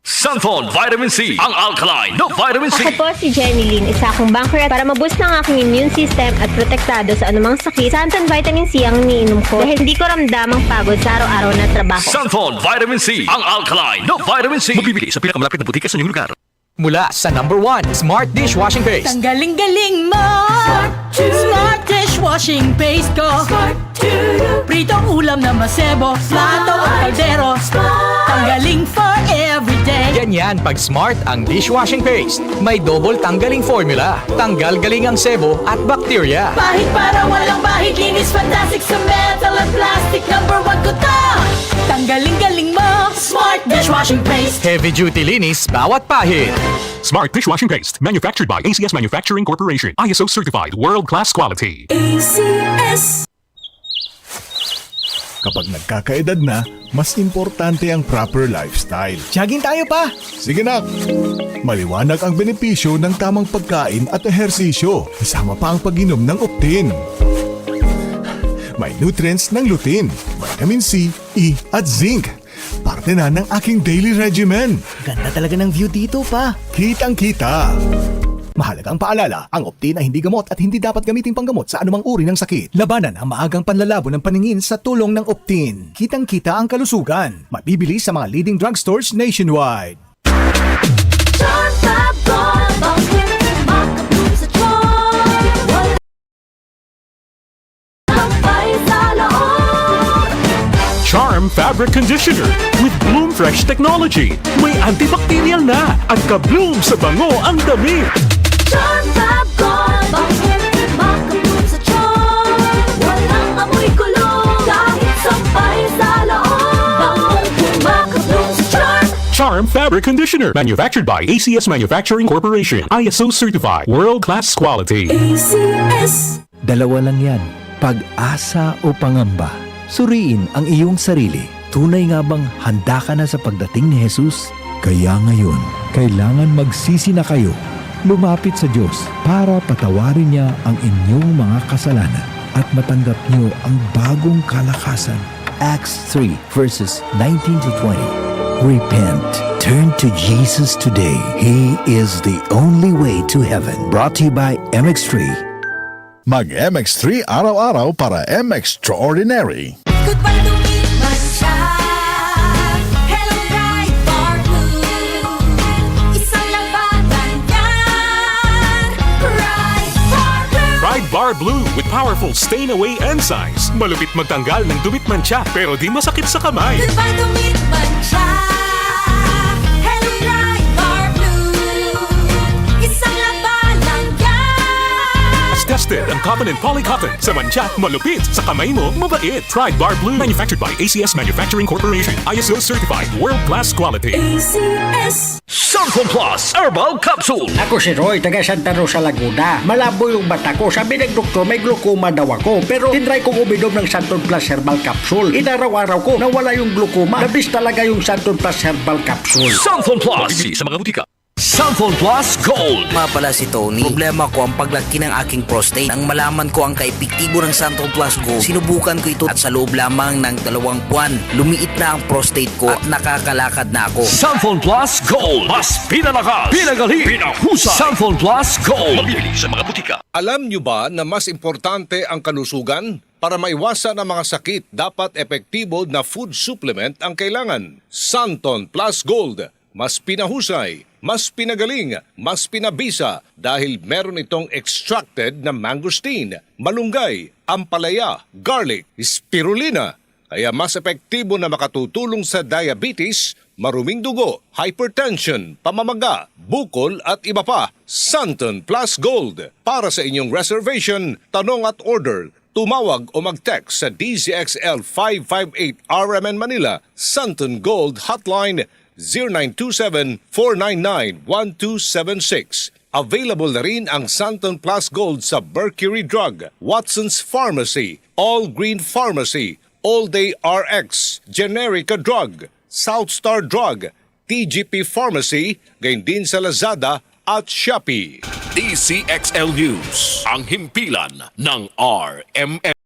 Santon Vitamin C, ang alkaline na vitamin C. Ako po si Jenny Lynn, isa akong banker para maboost ng aking immune system at protektado sa anumang sakit. Santon Vitamin C ang iniinom ko dahil hindi ko ramdam ang pagod sa araw-araw na trabaho. Santon Vitamin C, ang alkaline na vitamin C. Mabibili sa pinakamalapit na butika sa inyong lugar. Mula sa #1 Smart Dishwashing Paste. Ang galing-galing mo! Smart Dishwashing Paste ko! Pritong ulam na masebo, plato at kaldero. Tanggaling for everyday. Ganyan pag Smart ang dishwashing paste. May double tanggaling formula. Tanggal galing ang sebo at bakterya. Pahit para walang bahid, linis fantastic sa metal at plastic. #1 ko to! Tanggaling-galing mo! Smart Dishwashing Paste. Heavy duty linis bawat pahid. Smart Dishwashing Paste, manufactured by ACS Manufacturing Corporation. ISO certified, world-class quality. ACS. Kapag nagkakaedad na, mas importante ang proper lifestyle. Jogging tayo pa! Sige nak! Maliwanag ang benepisyo ng tamang pagkain at ehersisyo, kasama pa ang pag-inom ng Optin. May nutrients ng lutein, vitamin C, E at zinc. Parte na ng aking daily regimen. Ganda talaga ng view dito pa. Kitang-kita! Mahalagang paalala, ang Optin ay hindi gamot at hindi dapat gamitin panggamot sa anumang uri ng sakit. Labanan ang maagang panlalabo ng paningin sa tulong ng Optin. Kitang-kita ang kalusugan. Mabibili sa mga leading drugstores nationwide. Charm Fabric Conditioner with Bloom Fresh Technology. May antibacterial na at ka-bloom sa bango ang damit. Charm Fab Gold. Bakit makabloom sa charm? Walang amoy kulong kahit sampay sa loob. Bakit makabloom sa charm? Charm Fabric Conditioner, manufactured by ACS Manufacturing Corporation. ISO certified, world-class quality. ACS. Dalawa lang yan, pag-asa o pangamba. Suriin ang iyong sarili. Tunay nga bang handa ka na sa pagdating ni Jesus? Kaya ngayon, kailangan magsisi na kayo. Lumapit sa Diyos para patawarin niya ang inyong mga kasalanan at matanggap niyo ang bagong kalakasan. Acts 3 verses 19 to 20. Repent. Turn to Jesus today. He is the only way to heaven. Brought to you by MX3. Mag-MX3 araw-araw para MX-Extraordinary. Goodbye lumipas siya. Hello Bright Bar Blue. Isang labanan yan. Bright Bar Blue. Pride Bar Blue with powerful stain-away enzymes. Malupit magtanggal ng dumit mancha pero di masakit sa kamay. Goodbye lumipas siya. Hello Bright Bar Blue. Isang labanan yan. As tested ang cotton and polycotton sa mancha, malupit sa kamay mo, mabait. Pride Bar Blue, manufactured by ACS Manufacturing Corporation. ISO certified, world-class quality. ACS. Santon Plus Herbal Capsule. Ako si Roy, taga Santa Rosa, Laguna. Malabo yung mata ko. Sabi ng doktor, may glaucoma daw ako. Pero tinry kong uminom ng Santon Plus Herbal Capsule. Inaraw-araw ko, nawala yung glaucoma. Nabis talaga yung Santon Plus Herbal Capsule. Santon Plus. Mabibili sa mga butika. Santon Plus Gold. Nga pala si Tony. Problema ko ang paglaki ng aking prostate. Nang malaman ko ang kaepektibo ng Santon Plus Gold, sinubukan ko ito at sa loob lamang ng 2 buwan, lumiit na ang prostate ko at nakakalakad na ako. Santon Plus Gold. Mas pinalakas, pinagaling, pinahusay. Santon Plus Gold. Mabibili sa mga butika. Alam nyo ba na mas importante ang kalusugan? Para maiwasan ang mga sakit, dapat epektibo na food supplement ang kailangan. Santon Plus Gold. Mas pinahusay, mas pinagaling, mas pinabisa dahil meron itong extracted na mangosteen, malunggay, ampalaya, garlic, spirulina. Kaya mas epektibo na makatutulong sa diabetes, maruming dugo, hypertension, pamamaga, bukol at iba pa. Santon Plus Gold. Para sa inyong reservation, tanong at order, tumawag o mag-text sa DZXL 558 RMN Manila, Santon Gold Hotline 0927-499-1276. Available na rin ang Santon Plus Gold sa Mercury Drug, Watson's Pharmacy, All Green Pharmacy, All Day RX, Generica Drug, South Star Drug, TGP Pharmacy, gayon din sa Lazada at Shopee. DCXL News. Ang himpilan ng RMN.